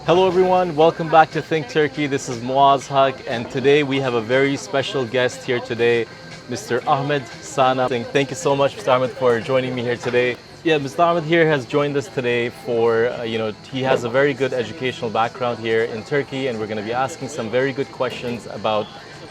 Hello everyone, welcome back to Think Turkey. This is Muaz Haq, and today we have a very special guest here today, Mr. Ahmed Sana. Thank you so much, Mr. Ahmed, for joining me here today. Yeah, Mr. Ahmed here has joined us today for, he has a very good educational background here in Turkey, and we're going to be asking some very good questions about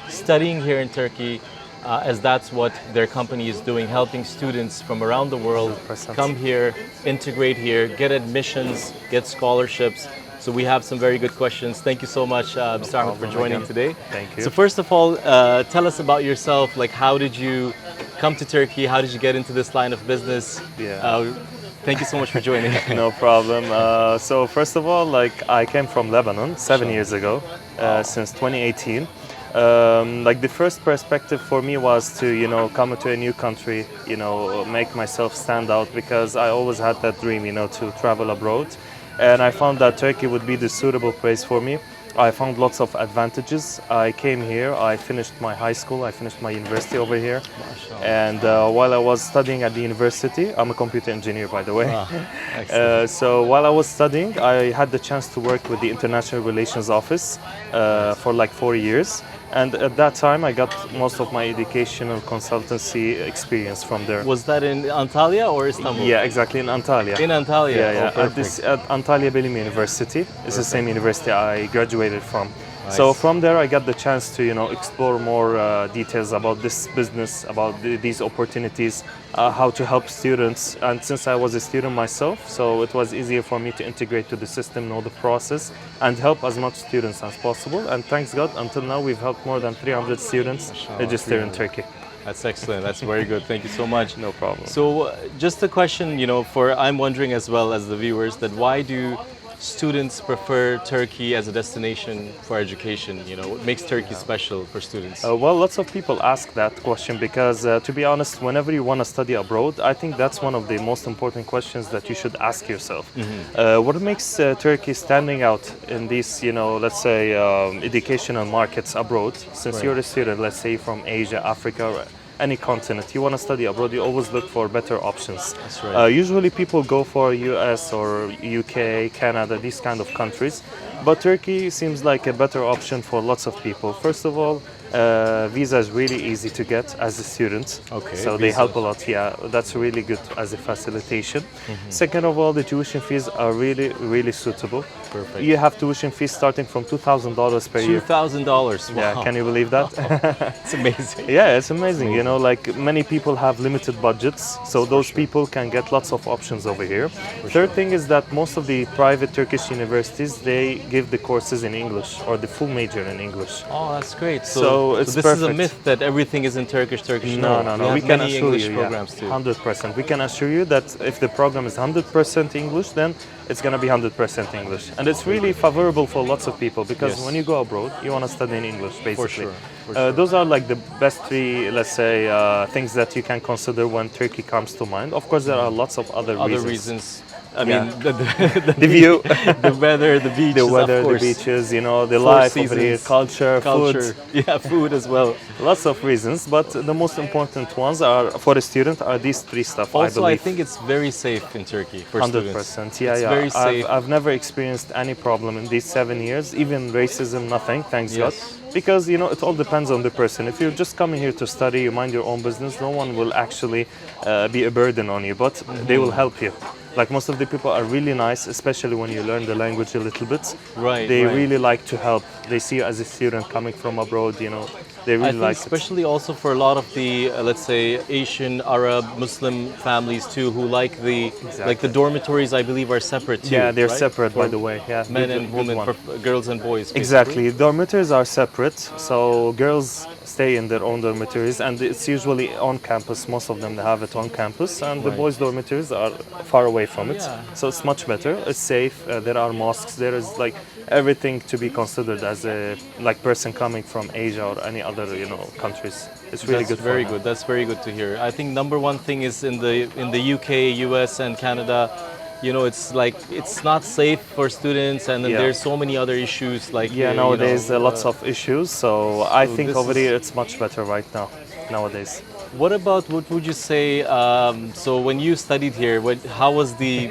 studying here in Turkey, as that's what their company is doing, helping students from around the world 100%. come here, integrate here, get admissions, get scholarships. So we have some very good questions. Thank you so much, Mr. Ahmed, for joining again. today. Thank you. So first of all, tell us about yourself. Like, how did you come to Turkey? How did you get into this line of business? Yeah. Thank you so much for joining. No problem. So first of all, I came from Lebanon 7 years ago, since 2018. The first perspective for me was to, come to a new country, make myself stand out, because I always had that dream, to travel abroad. And I found that Turkey would be the suitable place for me. I found lots of advantages. I came here, I finished my high school, I finished my university over here. And while I was studying at the university, I'm a computer engineer, by the way. Excellent. So while I was studying, I had the chance to work with the International Relations Office for like 4 years. And at that time, I got most of my educational consultancy experience from there. Was that in Antalya or Istanbul? Yeah, exactly, in Antalya. In Antalya? Yeah. Oh, perfect. At Antalya Bilim University. It's the same university I graduated from. Nice. So from there, I got the chance to, explore more details about this business, about these opportunities, how to help students. And since I was a student myself, so it was easier for me to integrate to the system, know the process, and help as much students as possible. And thanks God, until now, we've helped more than 300 students register in Turkey. That's excellent. That's very good. Thank you so much. No problem. So just a question, I'm wondering as well as the viewers, that why do students prefer Turkey as a destination for education? What makes Turkey special for students? Well, lots of people ask that question because, to be honest, whenever you want to study abroad, I think that's one of the most important questions that you should ask yourself. What makes Turkey standing out in these, let's say, educational markets abroad? Since you're a student, let's say from Asia, Africa, or any continent, you want to study abroad, you always look for better options. That's right. Usually people go for US or UK, Canada, these kind of countries. But Turkey seems like a better option for lots of people. First of all, visa is really easy to get as a student. Okay, So they help a lot. Yeah, that's really good as a facilitation. Second of all, the tuition fees are really, really suitable. Perfect. You have tuition fees starting from $2,000 per year. $2,000. Wow. Yeah, can you believe that? It's amazing. Yeah, it's amazing. Many people have limited budgets, so those people can get lots of options over here. Third thing is that most of the private Turkish universities, they give the courses in English or the full major in English. Oh, that's great. So it's this is a perfect. myth that everything is in Turkish. No. We can have many assure English you, programs too. 100%. We can assure you that if the program is 100% English, then it's going to be 100% English. And it's really favorable for lots of people because Yes. when you go abroad, you want to study in English, basically. sure. Those are like the best three, let's say, things that you can consider when Turkey comes to mind. Of course, there are lots of other reasons. I Yeah. mean, The view, the weather, the beaches, the weather, of the course. beaches, the Four life over here, seasons, culture, culture. food. Yeah, food as well. Lots of reasons, but the most important ones are for a student are these three stuff. Also, I believe. think it's very safe in Turkey for 100%. students. Yeah, It's yeah. very safe. I've never experienced any problem in these 7 years, even racism, nothing, thanks God. Yes. Because, it all depends on the person. If you're just coming here to study, you mind your own business, no one will actually be a burden on you, but they will help you. Like most of the people are really nice, especially when you learn the language a little bit. Right, They right. really like to help. They see you as a student coming from abroad, they really I think like it. especially also for a lot of the, let's say, Asian, Arab, Muslim families too, who like the dormitories, I believe, are separate too. Yeah, they're right? separate, by For the way. Yeah, men good- and good women, one. for girls and boys. basically. Exactly. Dormitories are separate, so girls stay in their own dormitories, and it's usually on campus. Most of them they have it on campus, and the Right. boys' dormitories are far away from it. Yeah. So it's much better. It's safe. There are mosques. There is like everything to be considered as a person coming from Asia or any other countries. It's really That's good. very for good. That's very good to hear. I think number one thing is in the UK, US, and Canada. It's not safe for students, and then Yeah. there's so many other issues like Yeah, nowadays lots of issues. So I think this over is- here it's much better right now. Nowadays. What would you say? So when you studied here, how was the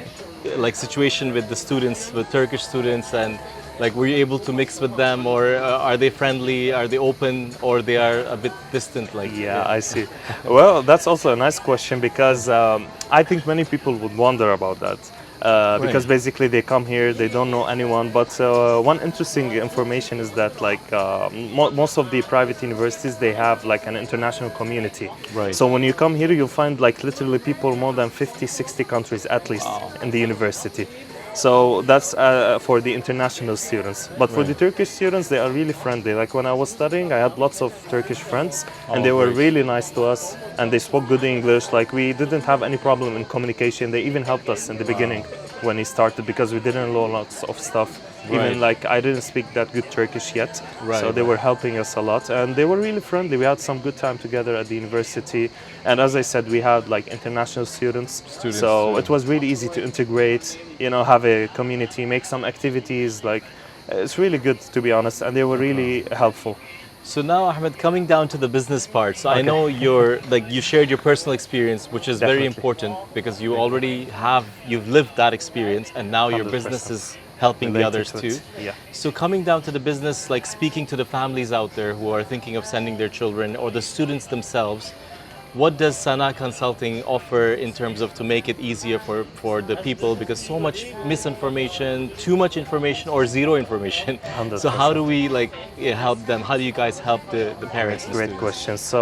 like situation with the students, with Turkish students, and like were you able to mix with them, or are they friendly, are they open, or they are a bit distant? Like Yeah, I see. Well, that's also a nice question because I think many people would wonder about that. Because Right. basically they come here, they don't know anyone. But one interesting information is that like most of the private universities they have like an international community. Right. So when you come here, you'll find like literally people more than 50, 60 countries at least Wow. in the university. So that's for the international students. But for the Right. Turkish students, they are really friendly. Like when I was studying, I had lots of Turkish friends, and Oh, they were great. really nice to us, and they spoke good English. Like we didn't have any problem in communication. They even helped us in the beginning when he started because we didn't know lots of stuff. Right. Even like I didn't speak that good Turkish yet, Right, so they right. were helping us a lot, and they were really friendly. We had some good time together at the university, and as I said, we had like international students, so too. it was really easy to integrate. You know, have a community, make some activities. Like it's really good to be honest, and they were really helpful. So now, Ahmed, coming down to the business part. So I Okay. know you shared your personal experience, which is very Definitely. important because you've lived that experience, and now your 100%. business is helping the Related others to too. it, yeah. So coming down to the business, like speaking to the families out there who are thinking of sending their children or the students themselves, what does Sana Consulting offer in terms of to make it easier for the people? Because so much misinformation, too much information, or zero information. So how 100%. do we help them? How do you guys help the parents? And Great students? question. So,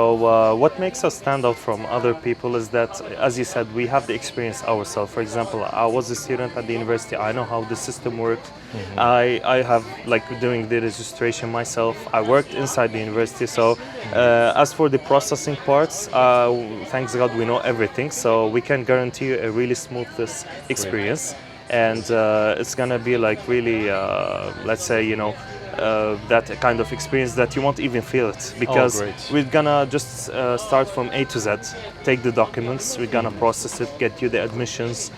what makes us stand out from other people is that, as you said, we have the experience ourselves. For example, I was a student at the university. I know how the system works. I have like doing the registration myself. I worked inside the university. So, as for the processing parts, thanks God we know everything. So we can guarantee you a really smooth this experience, and it's gonna be like really, let's say, that kind of experience that you won't even feel it because great. we're gonna just start from A to Z, take the documents, we're gonna process it, get you the admissions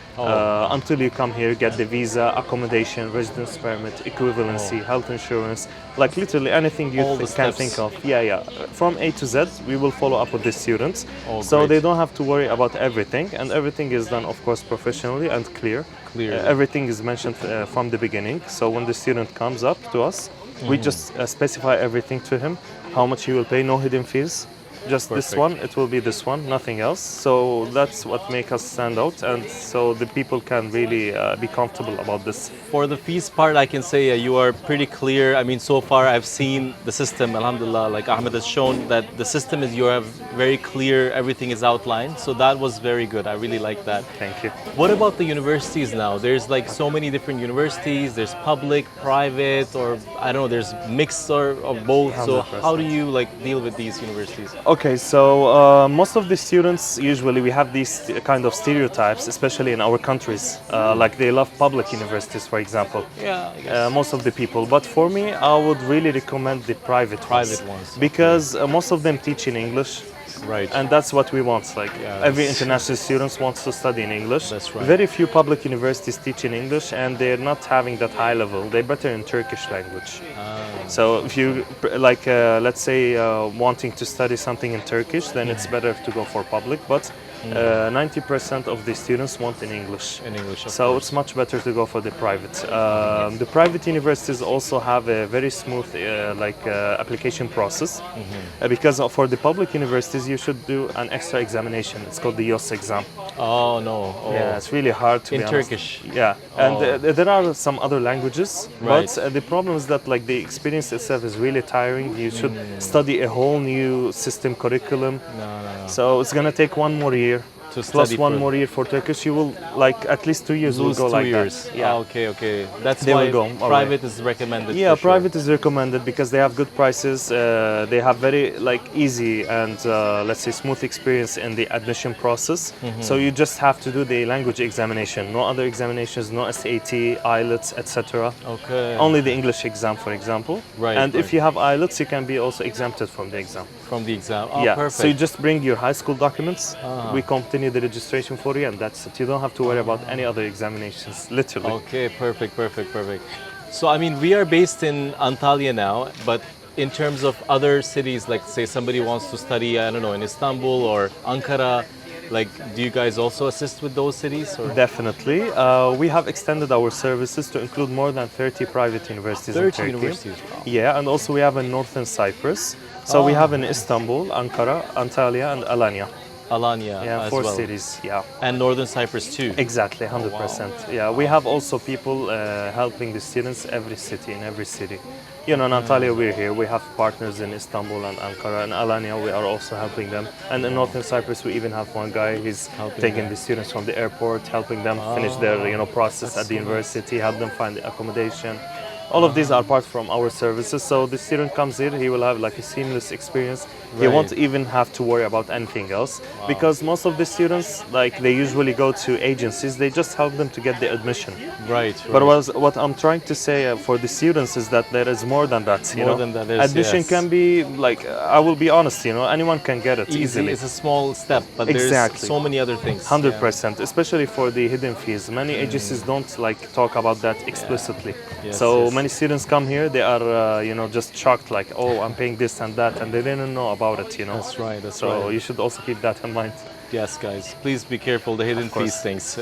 until you come here, get the visa, accommodation, residence permit, equivalency, health insurance, like literally anything you All the can steps. think of. Yeah. From A to Z, we will follow up with the students, Oh, so great. they don't have to worry about everything, and everything is done, of course, professionally and clear. Everything is mentioned from the beginning. So when the student comes up to us, we just specify everything to him, how much he will pay, no hidden fees. Just this Perfect. one, it will be this one, nothing else. So that's what makes us stand out, and so the people can really be comfortable about this. For the fees part, I can say you are pretty clear. I mean, so far I've seen the system, alhamdulillah, like Ahmed has shown that the system is you have very clear, everything is outlined. So that was very good. I really like that. Thank you. What about the universities now? There's like so many different universities. There's public, private, or I don't know, there's mix or of both. So 100%. how do you like deal with these universities? Okay, so most of the students, usually we have these kind of stereotypes, especially in our countries. Like they love public universities, for example. Yeah, I guess. Most of the people. But for me, I would really recommend the private ones, because most of them teach in English. Right. And that's what we want. Like Yeah, every that's- international student wants to study in English. That's right. Very few public universities teach in English, and they're not having that high level. They're better in Turkish language. So if you like, let's say, wanting to study something in Turkish, then it's better to go for public. But 90% of the students want in English. In English, of So course. it's much better to go for the private. The private universities also have a very smooth application process because for the public universities you should do an extra examination. It's called the YOS exam. Oh no. Oh. Yeah, it's really hard to In be honest. Turkish? Yeah, and Oh. there are some other languages, Right. but the problem is that like the experience itself is really tiring. You should study a whole new system curriculum. No. So it's gonna take one more year. To Plus study one for- more year for Turkish, you will like at least 2 years will Lose go 2 like years. that. Yeah. Ah, okay. That's They why will go away. private is recommended. Yeah, for sure. private is recommended because they have good prices. They have very like easy and let's say smooth experience in the admission process. So you just have to do the language examination. No other examinations, no SAT, IELTS, etc. Okay. Only the English exam, for example. Right, And right. if you have IELTS, you can be also exempted from the exam. From the exam. Oh, Yeah. perfect. So you just bring your high school documents. We continue the registration for you, and that's it. You don't have to worry about any other examinations. Literally. Okay, perfect. So I mean, we are based in Antalya now, but in terms of other cities, like say somebody wants to study, I don't know, in Istanbul or Ankara, Like, do you guys also assist with those cities? Or? Definitely. We have extended our services to include more than 30 private universities in 30 Turkey. universities. Wow. Yeah, and also we have in northern Cyprus. So we have in Istanbul, Ankara, Antalya, and Alanya. Alanya Yeah, as 4 well. cities. Yeah. And Northern Cyprus too. Exactly, 100%. Yeah, we have also people helping the students in every city. You know, in Antalya we're here. We have partners in Istanbul and Ankara, and Alanya we are also helping them. And in Northern Cyprus we even have one guy. He's taking the students from the airport, helping them finish their process at the university, help them find the accommodation. All of these are part from our services. So the student comes here, he will have like a seamless experience. He won't even have to worry about anything else because most of the students, like they usually go to agencies, they just help them to get the admission. Right. But what I'm trying to say for the students is that there is more than that. More than that, yes, admission can be like, I will be honest, anyone can get it easily. It's a small step, but Exactly. there's so many other things. 100%, especially for the hidden fees. Many agencies don't like talk about that explicitly. Yes, So yes. many students come here, they are just shocked, like, oh, I'm paying this and that, and they didn't know about it. That's right. That's So right. you should also keep that in mind. Yes, guys, please be careful, the hidden course. fees things.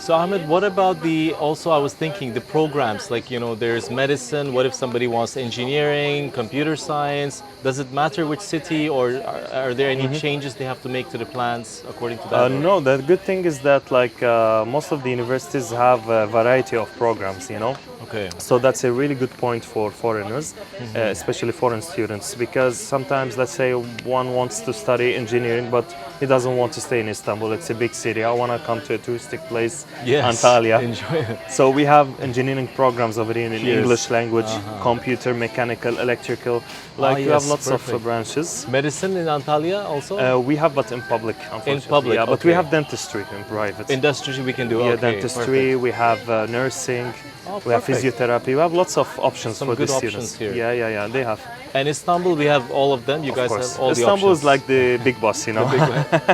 So Ahmed, what about I was thinking the programs, like, there's medicine, what if somebody wants engineering, computer science? Does it matter which city, or are there any changes they have to make to the plans according to that? No, the good thing is that most of the universities have a variety of programs, Okay. So that's a really good point for foreigners, especially foreign students, because sometimes, let's say, one wants to study engineering, but he doesn't want to stay in Istanbul. It's a big city. I want to come to a touristic place, Yes. Antalya. Enjoy it. So we have engineering programs over here in Yes. English language, computer, mechanical, electrical. We have yes, lots perfect. of branches. Medicine in Antalya also? We have, but in public, unfortunately. public, Yeah, but we okay. have dentistry in private. Industry we can do. Yeah, Okay, dentistry. perfect. We have nursing. Oh, We have perfect. physiotherapy. We have lots of options Some for the good students. options here. Yeah, they have. And Istanbul, we have all of them. You guys Of course. have all Istanbul the is like the big boss,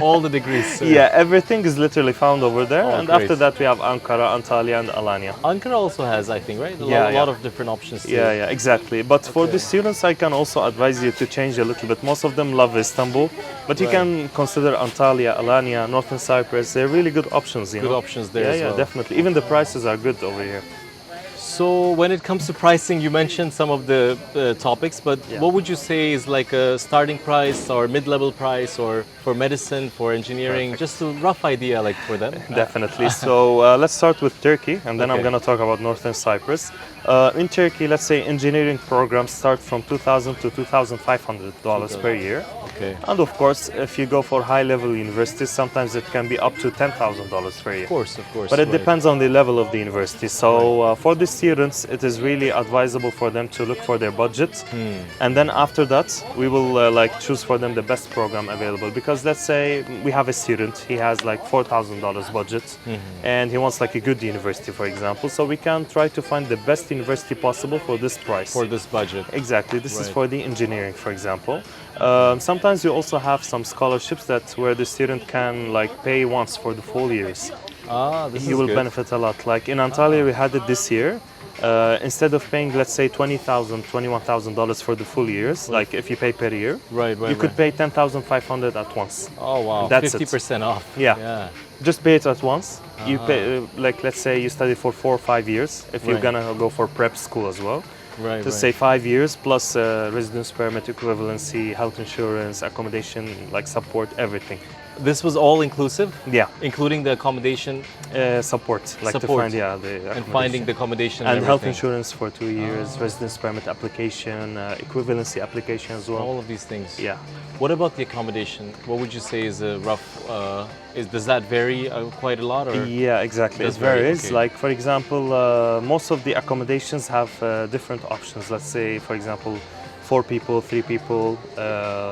all the degrees. Yeah, everything is literally found over there. Oh, and great. after that, we have Ankara, Antalya, and Alanya. Ankara also has, I think, right? A Yeah, lot yeah. of different options. Too. Yeah, exactly. But for Okay. the students, I can also advise you to change a little bit. Most of them love Istanbul, but you Right. can consider Antalya, Alanya, Northern Cyprus. They're really good options. Good options there Yeah, as yeah, well. definitely. Even the prices are good over here. So when it comes to pricing, you mentioned some of the topics, but what would you say is like a starting price or mid-level price, or for medicine, for engineering? Just a rough idea, like for them. Definitely. So let's start with Turkey, and then I'm Okay. going to talk about Northern Cyprus. In Turkey, let's say engineering programs start from $2,000 to $2,500 per year. Okay. And of course, if you go for high-level universities, sometimes it can be up to $10,000 per year. Of course. But it right. depends on the level of the university. So for the students, it is really advisable for them to look for their budget, and then after that, we will choose for them the best program available. Because let's say we have a student, he has like $4,000 budget, and he wants like a good university, for example. So we can try to find the best university possible for this price. For this budget. Exactly. This is Right. for the engineering, for example. Sometimes you also have some scholarships where the student can pay once for the full years. This You is will good. benefit a lot. Like in Antalya, we had it this year. Instead of paying, let's say, $20,000, $21,000 for the full years, like if you pay per year, Right. you could pay $10,500 at once. Oh wow, That's it. 50% off. Yeah. Just pay it at once. You pay, let's say you study for 4 or 5 years. If you're Right. gonna go for prep school as well, Right. just say 5 years plus residence permit, equivalency, health insurance, accommodation, support, everything. This was all inclusive, Yeah, including the accommodation support, to Support. find the and accommodation. finding the accommodation And health everything. insurance for 2 years, residence permit application, equivalency application as well. All of these things. Yeah. What about the accommodation? What would you say is a rough? Does that vary quite a lot, or? Yeah, exactly. Does It vary, varies. okay. Like, for example, most of the accommodations have different options. Let's say, for example, 4 people, 3 people,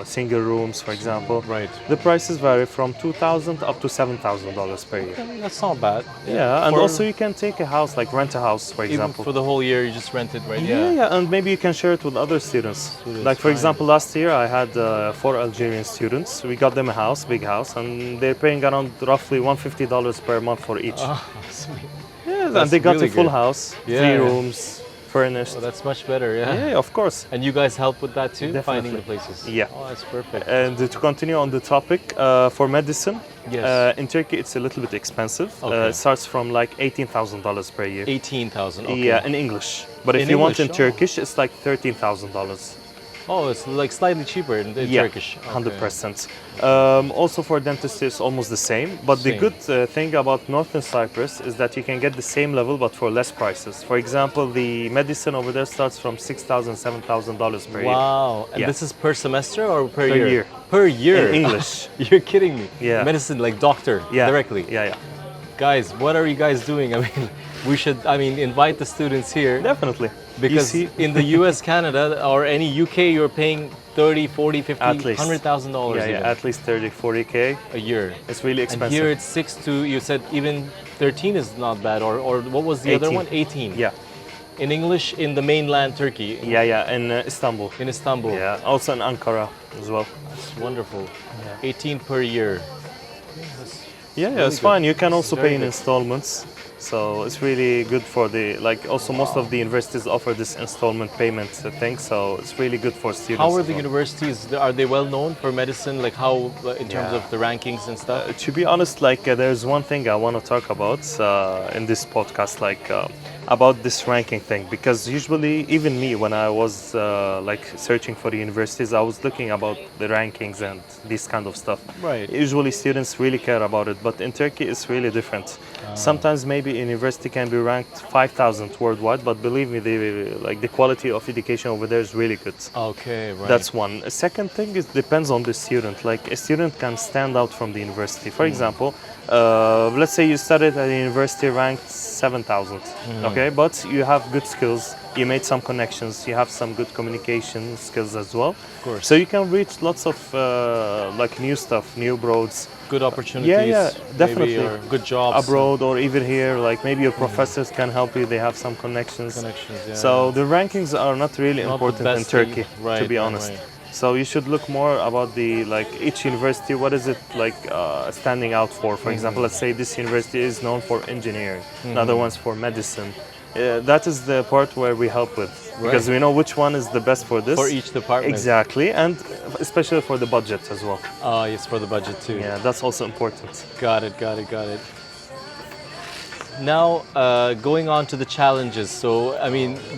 single rooms, for example. Right. The prices vary from $2,000 up to $7,000 per year. That's not bad. Yeah, and For- also you can take a house, rent a house, for Even example. for the whole year, you just rent it, right? Yeah, and maybe you can share it with other students. Like, for fine. example, last year I had 4 Algerian students. We got them a house, big house, and they're paying around roughly $150 per month for each. Oh, sweet. Yeah, and That's they got really a full good. house, Yeah, 3 yeah. rooms, furnished. Oh, that's much better, yeah. Yeah, of course. And you guys help with that too, finding Definitely. the places. Yeah. Oh, that's perfect. And to continue on the topic, for medicine, Yes. in Turkey it's a little bit expensive. Okay. It starts from like $18,000 per year. 18,000. Okay. Yeah, in English. But if In you want in English, oh. Turkish, it's like $13,000. Oh, it's like slightly cheaper in Yeah, Turkish. Okay. 100%. Also for dentistry, it's almost the same. But the Same. good thing about Northern Cyprus is that you can get the same level but for less prices. For example, the medicine over there starts from $6,000, $7,000 per year. Wow. And Yeah. this is per semester or per Per year? year. Per year. In English. You're kidding me. Yeah. Medicine, like doctor, Yeah. directly. Yeah, yeah. Guys, what are you guys doing? I mean, we should, invite the students here. Definitely. Because You see, in the US, Canada, or any UK, you're paying 30, 40, 50, At least. $100,000 yeah, even at least 30, 40K. a year. It's really And expensive. here it's 6 to, you said even 13 is not bad, or what was the other 18. one? 18. Yeah, In English, in the mainland Turkey, yeah, in Istanbul. in Istanbul. Yeah, also in Ankara as well. That's wonderful. 18 per year. Yeah, really it's good. fine. You can It's also very pay in good. installments. So it's really good for the, like also most of the universities offer this installment payment thing. So it's really good for students. How are as the well. universities? Are they well known for medicine? Like how, in terms Yeah. of the rankings and stuff? To be honest, like there's one thing I want to talk about in this podcast, like about this ranking thing, because usually even me, when I was like searching for the universities, I was looking about the rankings and this kind of stuff. Right. Usually students really care about it, but in Turkey it's really different. Sometimes maybe a university can be ranked 5,000 worldwide, but believe me, the quality of education over there is really good. Okay, right. That's one. A second thing is depends on the student. Like a student can stand out from the university. For example, let's say you studied at a university ranked 7,000. Okay, but you have good skills. You made some connections. You have some good communication skills as well. Of course. So you can reach lots of like new stuff, new roads. Good opportunities. Yeah, definitely. Maybe, or good jobs. Abroad or even here, like maybe your professors can help you. They have some connections. Connections, yeah. So the rankings are not really Not the important in best that Turkey, you- right, to be right, honest. right. So you should look more about the like each university. What is it like standing out for? For example, let's say this university is known for engineering, another one's for medicine. That is the part where we help with, because we know which one is the best for this. For each department. Exactly, and especially for the budget as well. Yes, for the budget too. Yeah, that's also important. Got it. Now, going on to the challenges. So,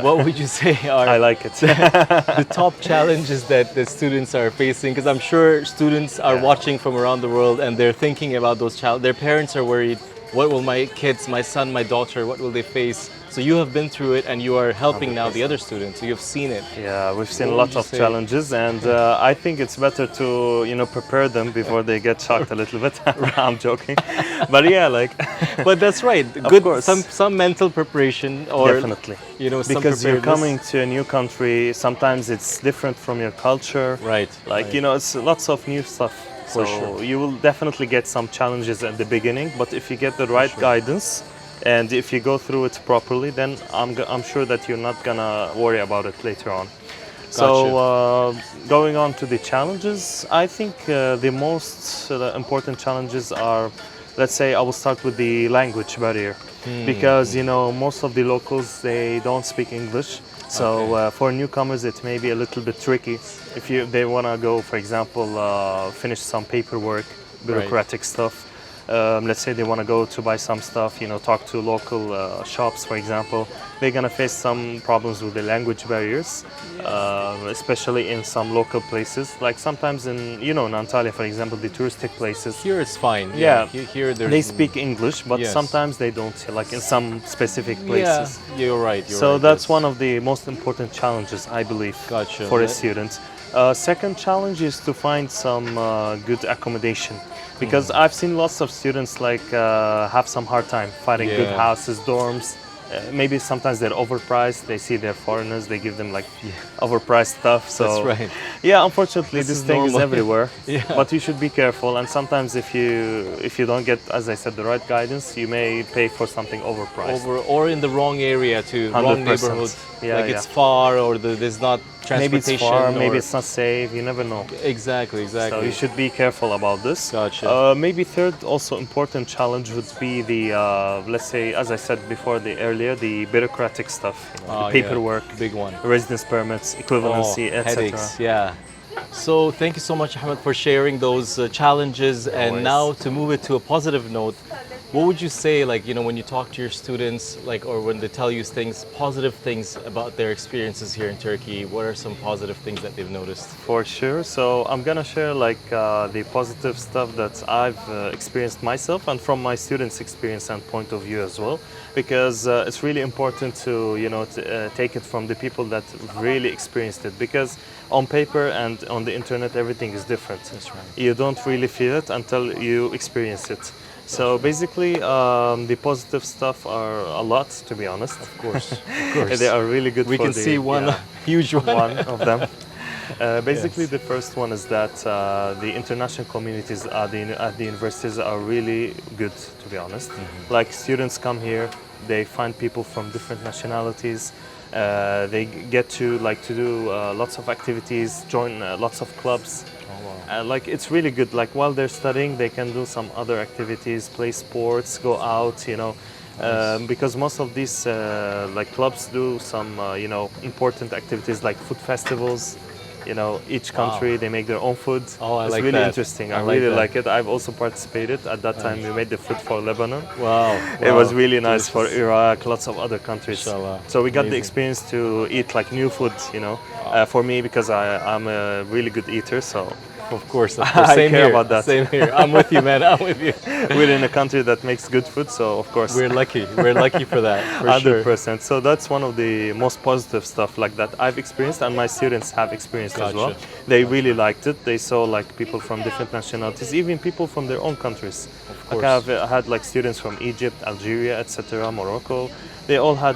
what would you say are I like it. the top challenges that the students are facing? Because I'm sure students are watching from around the world and they're thinking about those challenges. Their parents are worried. What will my kids, my son, my daughter, what will they face? So you have been through it and you are helping now the other students. So you've seen it. Yeah, we've seen What would lots you of say? challenges, and I think it's better to prepare them before they get shocked a little bit. I'm joking, but yeah, like But that's right. Good. course. Some mental preparation, or definitely some because you're preparedness. coming to a new country. Sometimes it's different from your culture. Right. Like right. it's lots of new stuff. For So sure. you will definitely get some challenges at the beginning, but if you get the right guidance and if you go through it properly, then I'm sure that you're not gonna worry about it later on. So going on to the challenges, I think the most important challenges are, let's say, I will start with the language barrier, because most of the locals, they don't speak English. So for newcomers, it may be a little bit tricky if they want to go, for example, finish some paperwork, bureaucratic stuff. Let's say they want to go to buy some stuff, talk to local shops, for example. They're gonna face some problems with the language barriers, especially in some local places. Like sometimes in in Antalya, for example, the touristic places. Here it's fine. Yeah. Here there's They speak English, but Yes. sometimes they don't, like in some specific places. Yeah, you're right. So that's one of the most important challenges, I believe, Gotcha. for a That- student. Second challenge is to find some good accommodation, because I've seen lots of students have some hard time finding good Yeah. houses, dorms. Maybe sometimes they're overpriced. They see they're foreigners, they give them overpriced stuff. So That's right. yeah, unfortunately, This this is thing is normal. everywhere. Yeah. But you should be careful. And sometimes if you don't get, as I said, the right guidance, you may pay for something overpriced. Or in the wrong area too, wrong 100%. neighborhood. Yeah, It's far, or there's not Maybe it's transportation. far, maybe or- it's not safe. You never know. Exactly. So you should be careful about this. Gotcha. Maybe third, also important challenge would be the, let's say, as I said before, the earlier, the bureaucratic stuff, you know, Oh, the yeah. paperwork, Big one. residence permits, equivalency, etc. Headaches, yeah. So thank you so much, Ahmed, for sharing those challenges. And worries. now to move it to a positive note, what would you say, like, you know, when you talk to your students, like, or when they tell you things, positive things about their experiences here in Turkey? What are some positive things that they've noticed? For sure. So I'm gonna share like the positive stuff that I've experienced myself and from my students' experience and point of view as well, because it's really important to take it from the people that really experienced it. Because on paper and on the internet, everything is different. That's right. You don't really feel it until you experience it. So basically, the positive stuff are a lot, to be honest. Of course, of course. They are really good. We for can the, see one yeah, huge one. one of them. Basically, Yes. the first one is that the international communities at the universities are really good, to be honest. Like students come here, they find people from different nationalities. They get to do lots of activities, join lots of clubs. Oh, wow. Like it's really good. Like while they're studying, they can do some other activities, play sports, go out. Nice. Because most of these like clubs do some important activities like food festivals. Each country they make their own food. Oh, I it's like really that. interesting. I I like really that. like it. I've also participated. At that time, we made the food for Lebanon. Wow. It was Wow. really nice for Delicious. Iraq, lots of other countries. Inshallah. So we got the Amazing. experience to eat like new food, for me because I'm a really good eater. So Of course. I Same care here. about that. Same here. I'm with you, man. I'm with you. we're in a country that makes good food, so of course. We're lucky. We're lucky for that. For sure. 100%. So that's one of the most positive stuff like that I've experienced and my students have experienced as well. Gotcha. They really liked it. They saw like people from different nationalities, even people from their own countries. Of Like course. I had like students from Egypt, Algeria, etc., Morocco. They all had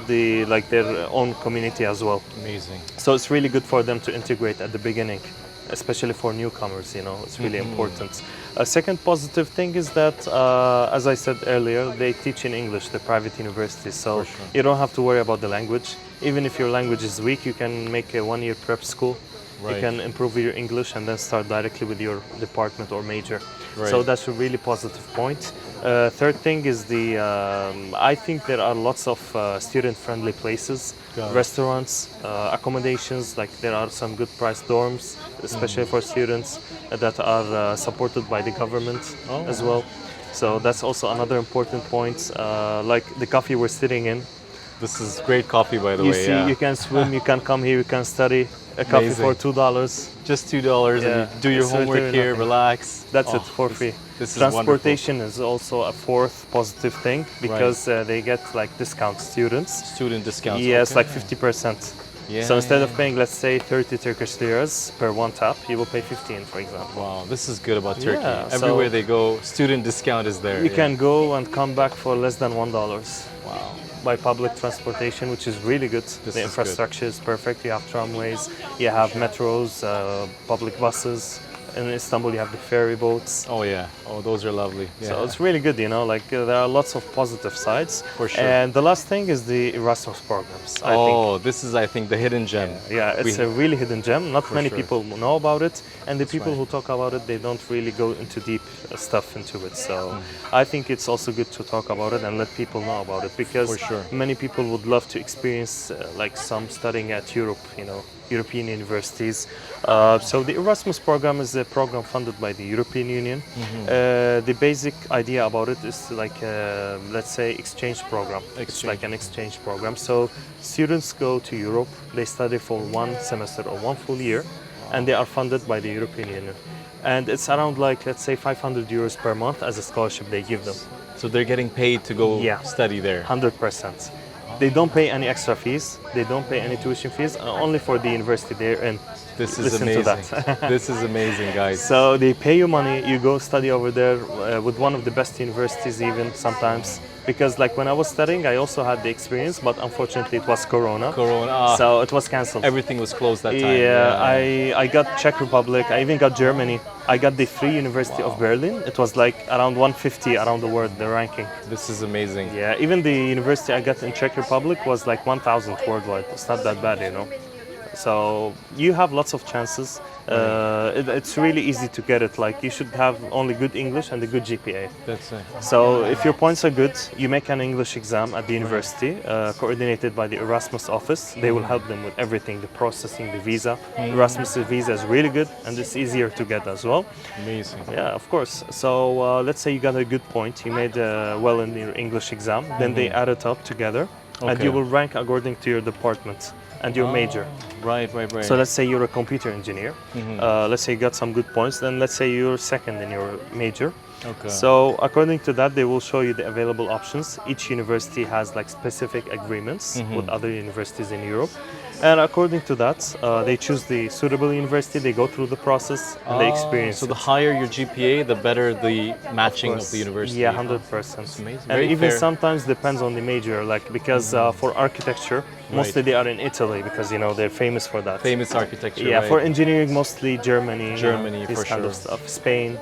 their own community as well. Amazing. So it's really good for them to integrate at the beginning, especially for newcomers, it's really important. A second positive thing is that, as I said earlier, they teach in English, the private universities, so For sure. you don't have to worry about the language. Even if your language is weak, you can make a one-year prep school. Right. You can improve your English and then start directly with your department or major. Right. So that's a really positive point. Third thing is I think there are lots of student-friendly places, Got it. restaurants, accommodations. Like there are some good price dorms, especially for students that are supported by the government Oh, as well. So that's also another important point. Like the coffee we're sitting in, This is great coffee, by the you way. see, Yeah. you can swim, you can come here, you can study. A coffee Amazing. for $2. Just $2 Yeah, and you do your it's homework literally here, nothing. relax. That's Oh, it for this- free. This is Transportation is also a fourth positive thing because Right. they get like discount students. wonderful. Student discounts. Yes, okay. like 50%. Yeah, So instead yeah, of paying, let's say, 30 Turkish liras per one tap, you will pay 15, for example. Wow, this is good about Turkey. Yeah, so- Everywhere they go, student discount is there. You yeah. can go and come back for less than $1 Wow. by public transportation, which is really good. This The is infrastructure is perfect. You have tramways, you have metros, public buses. In Istanbul, you have the ferry boats. Oh yeah. Oh, those are lovely. Yeah. So it's really good, there are lots of positive sides. For sure. And the last thing is the Erasmus programs. I think. Oh, this is, I think, the hidden gem. Yeah, it's We- a really hidden gem. Not many sure. people know about it, and the people right. who talk about it, they don't really go into deep stuff into it. So Mm. I think it's also good to talk about it and let people know about it because For sure. many people would love to experience like some studying at Europe, European universities. So the Erasmus program is a program funded by the European Union. The basic idea about it is like, let's say, exchange program. It's Exchange. like an exchange program. So students go to Europe, they study for one semester or one full year, and they are funded by the European Union. And it's around like, let's say, 500 euros per month as a scholarship they give them. So they're getting paid to go Yeah. study there. 100%. They don't pay any extra fees. They don't pay any tuition fees, only for the university they're in. This is Listen to amazing. that. This is amazing, guys. So they pay you money, you go study over there with one of the best universities even sometimes. Because like when I was studying, I also had the experience, but unfortunately it was Corona. Corona. So it was cancelled. Everything was closed that time. Yeah, I got Czech Republic, I even got Germany. I got the Free University of Berlin. It was like around 150 around the world, the ranking. This is amazing. Yeah, even the university I got in Czech Republic was like 1,000 worldwide. It's not that bad, So you have lots of chances. It's really easy to get it. Like you should have only good English and a good GPA. That's it. So if your points are good, you make an English exam at the university, coordinated by the Erasmus office. They will help them with everything, the processing, the visa. Erasmus visa is really good and it's easier to get as well. Amazing. Yeah, of course. So let's say you got a good point, you made well in your English exam, then they add it up together and Okay. you will rank according to your department and your major. Right. So let's say you're a computer engineer. Let's say you got some good points. Then let's say you're second in your major. Okay. So according to that, they will show you the available options. Each university has like specific agreements with other universities in Europe. And according to that, they choose the suitable university, they go through the process, and they experience So it. the higher your GPA, the better the matching of the university. Yeah, 100%. That's amazing. And Very even fair. sometimes depends on the major, like because for architecture, mostly they are in Italy because you know they're famous for that. Famous architecture. Yeah, right? for engineering mostly Germany, Germany, this for kind of sure. stuff, Spain.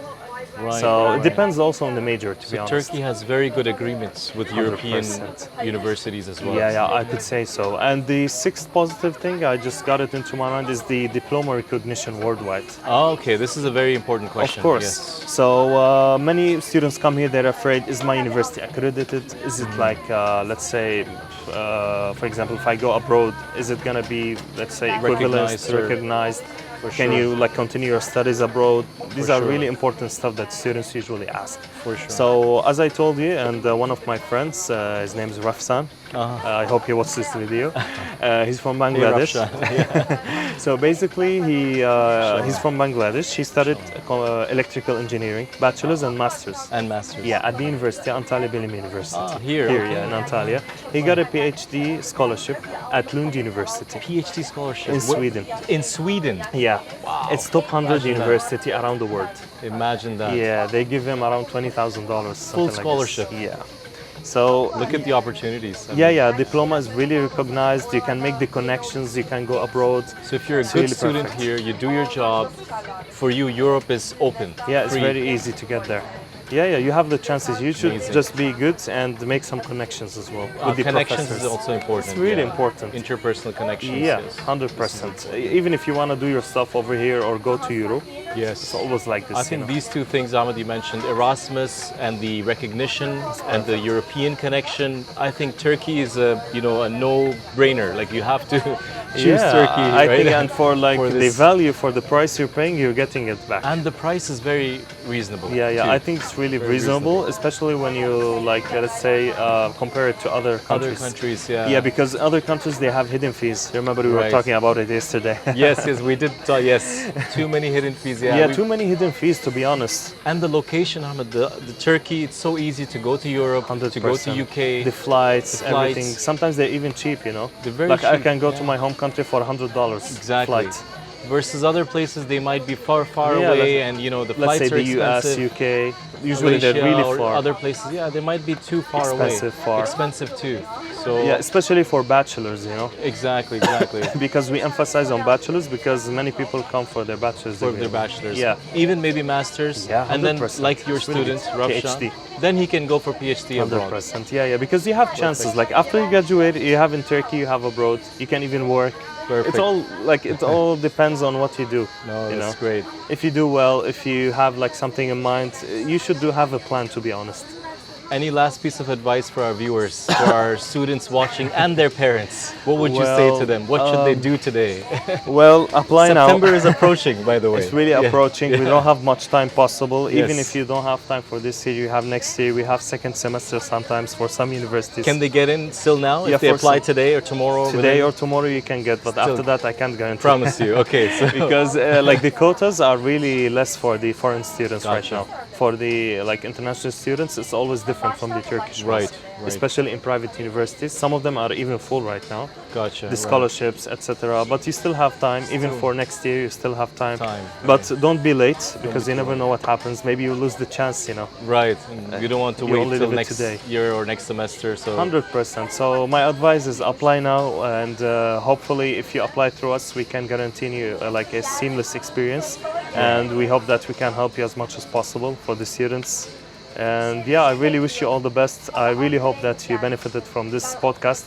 Right, So right. it depends also on the major, to be So honest. Turkey has very good agreements with European 100%. universities as well. Yeah, I could say so. And the sixth positive thing, I just got it into my mind, is the diploma recognition worldwide. Oh, okay, this is a very important question. Of course. Yes. So many students come here, they're afraid, is my university accredited? Is it like, let's say, for example, if I go abroad, is it going to be, let's say, equivalent, recognized? Can you like continue your studies abroad? These are really important stuff that students usually ask. For sure. So as I told you, and one of my friends, his name is Rafsan. I hope he watches this video. He's from Bangladesh. So basically, he's from Bangladesh. He studied electrical engineering, bachelor's and master's. And masters. Yeah, at the university, Antalya Bilim University. Here, okay. Yeah, in Antalya. He got a PhD scholarship at Lund University. PhD scholarship In Sweden. In Sweden. Yeah, it's top 100 Imagine that. university around the world. Imagine that. Yeah, they give him around $20,000. Full scholarship. Yeah. So Look at the opportunities. I yeah, mean, diploma is really recognized. You can make the connections. You can go abroad. So if you're a It's good really student perfect. here, you do your job. For you, Europe is open. Yeah, it's free. very easy to get there. Yeah, you have the chances. You should Amazing. just be good and make some connections as well with the Connections professors. is also important. It's really yeah. important. Interpersonal connections. Yeah, Yes. 100%. Even if you want to do your stuff over here or go to Europe, Yes. it's always like this. I think you know. these two things, Ahmed, you mentioned, Erasmus and the recognition and the European connection. I think Turkey is a no-brainer. Like you have to choose Turkey. I right? think, and for like For the this. value for the price you're paying, you're getting it back. And the price is very reasonable. Yeah, too. I think it's really Very reasonable, especially when you like, let's say, compare it to other Other countries. countries, yeah. Yeah, because other countries they have hidden fees. Remember we were Right. talking about it yesterday. Yes, we did. Yes, too many hidden fees. Yeah, Yeah, too many hidden fees, to be honest. And the location, Ahmed, the Turkey, it's so easy to go to Europe, 100%. to go to UK. The flights, The everything. flights. Sometimes they're even cheap, you know. They're very like I cheap, can go yeah. to my home country for $100 Exactly. flight. Versus other places, they might be far Yeah, away, and the Let's flights say are the US, expensive. UK. Usually they're Malaysia really or far. other places, yeah, they might be too far Expensive, away. far. Expensive too. So Yeah, especially for bachelors, you know. exactly. Because we emphasize on bachelors because many people come for their bachelor's For degree. their bachelors, Yeah. even maybe masters, Yeah, and then 100%. like your It's really student, good. Rafshan, PhD. then he can go for PhD abroad. 100%. Yeah, because you have chances. Like after you graduate, you have in Turkey, you have abroad. You can even work. Perfect. It all depends on what you do. No, you that's know? great. If you do well, if you have like something in mind, you should have a plan. To be honest. Any last piece of advice for our viewers, for our students watching and their parents? What would you say to them? What should they do today? Well, apply September now. is approaching, by the way. It's really Yeah. approaching. We don't have much time possible. Even Yes. if you don't have time for this year, you have next year. We have second semester sometimes for some universities. Can they get in still now Yeah, if they for apply some. today or tomorrow? Today or tomorrow you can get, but Still- after that I can't guarantee. Promise you. Okay, so Because like the quotas are really less for the foreign students right Gotcha. now. For the like international students, it's always different from the Turkish ones. Right. Especially in private universities. Some of them are even full right now. Gotcha. The scholarships, etc. But you still have time. Even for next year, you still have time. But don't be late because you never know what happens. Maybe you lose the chance, you know. Right. And you don't want to You wait only till live it next today. year or next semester. So 100%. So my advice is apply now, and hopefully, if you apply through us, we can guarantee you like a seamless experience, and we hope that we can help you as much as possible for the students. And yeah, I really wish you all the best. I really hope that you benefited from this podcast.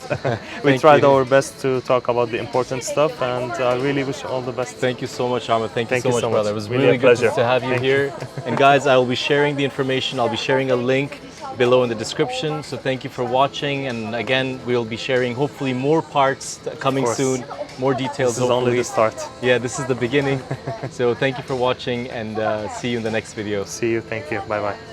We Thank tried you. our best to talk about the important stuff, and I really wish you all the best. Thank you so much, Ahmed. Thank you Thank so you much, so much. brother. It was Really really a good pleasure. to have you Thank here. And guys, I will be sharing the information. I'll be sharing a link below in the description. So thank you for watching. And again, we'll be sharing hopefully more parts coming course. soon, more details. This is only the start. Yeah, this is the beginning. So thank you for watching, and see you in the next video. See you. Thank you. Bye bye.